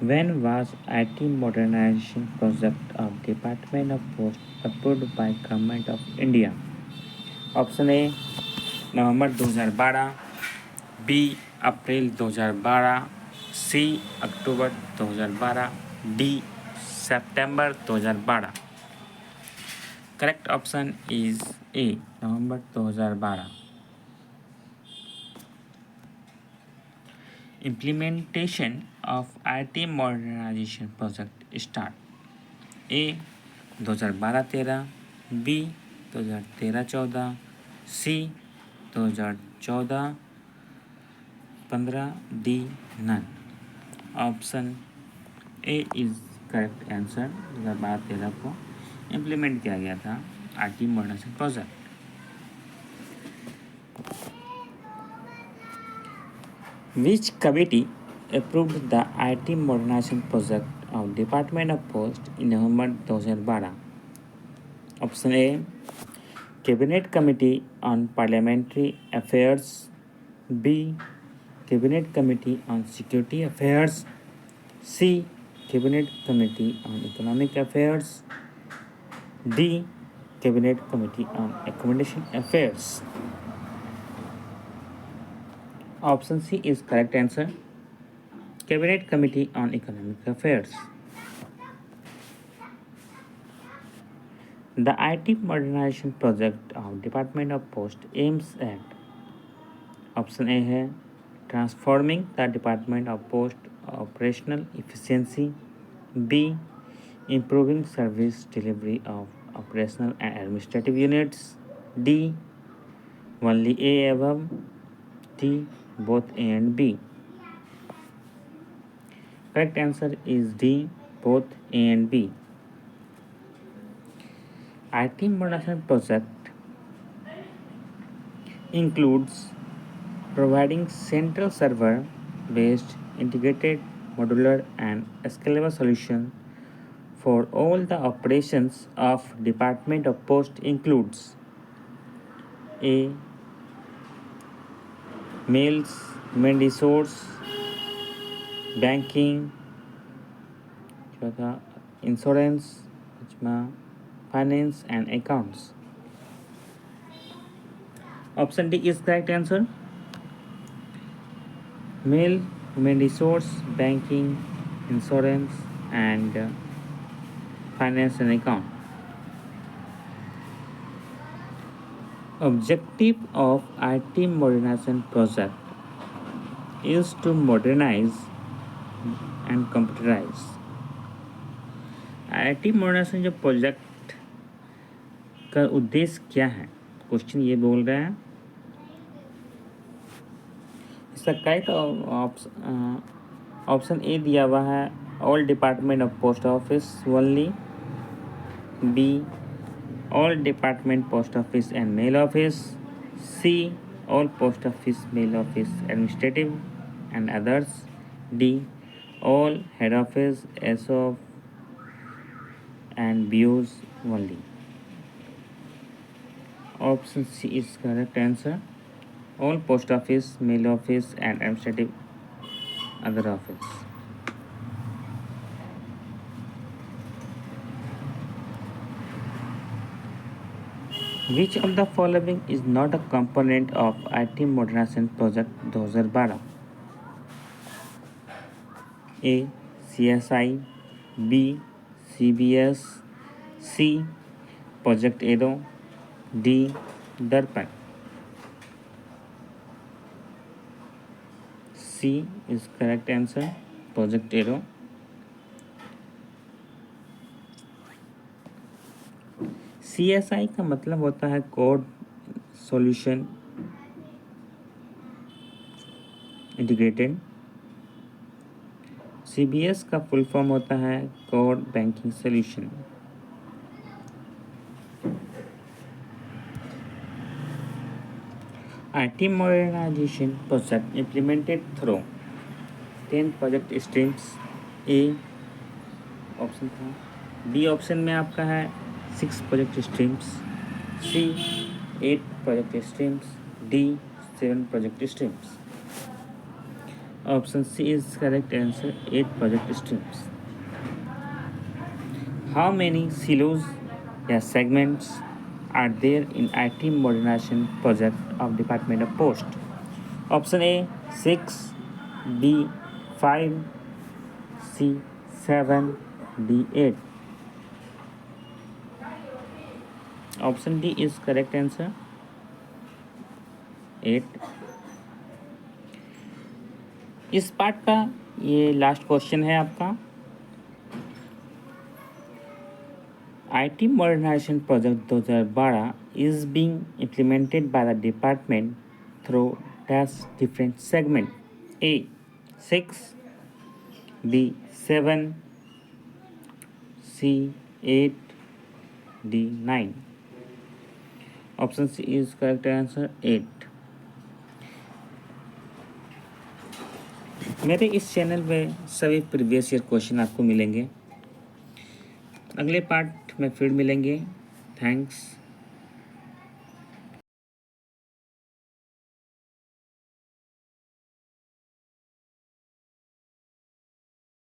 When was IT modernization project of Department of Post approved by Government of India? Option A November 2012, B April 2012, C October 2012, D September 2012। Correct option is A November 2012। Implementation of IT modernization project start A 2012-13, B 2013-14, C 2014-15, D none. Option A is correct answer. 2012-13 को implement किया गया था IT modernization प्रोजेक्ट। Which committee approved the IT modernization project of Department of Post in November 2012? Option A Cabinet Committee on Parliamentary Affairs, B Cabinet Committee on Security Affairs, C Cabinet Committee on Economic Affairs, D Cabinet Committee on Accommodation Affairs। Option C is correct answer. Cabinet Committee on Economic Affairs. The IT modernization project of Department of Post aims at option A है transforming the Department of Post operational efficiency, B improving service delivery of operational and administrative units, D only A above, D both A and B। Correct answer is D both A and B। IT modernization project includes providing central server based integrated modular and scalable solution for all the operations of Department of Post includes A mails, human resource, banking, चौथा insurance, पांचवा finance and accounts. Option D is correct answer. Mail, human resource, banking, insurance and finance and account. Objective of IT modernization project is to modernize and computerize। IT modernization जो project का उद्देश्य क्या है, question ये बोल रहा है। इसका करेक्ट ऑप्शन ए दिया हुआ है all department of post office only, B all department post office and mail office, C all post office mail office administrative and others, D all head office SO and BOs only। Option C is correct answer, all post office mail office and administrative other office। Which of the following is not a component of IT modernization project 2012? A CSI, B CBS, C Project Edo, D Darpan। C is correct answer, Project Edo। CSI का मतलब होता है core solution integrated. CBS का full form होता है core banking solution. IT modernization project implemented through 10 project streams. A option था, B option में आपका है 6 project streams, C 8 project streams, D 7 project streams. Option C is correct answer. 8 project streams. How many silos या segments are there in IT modernization project of Department of Post? Option A 6, B 5, C 7, D 8. Option D is correct answer. 8. इस part का ये last question है आपका। IT modernization project 2012 is being implemented by the department through dash different segment. A 6, B 7, C 8, D 9. Option C is correct answer. 8. मेरे इस channel में सभी previous year question आपको मिलेंगे। अगले पार्ट में फिर मिलेंगे। थैंक्स।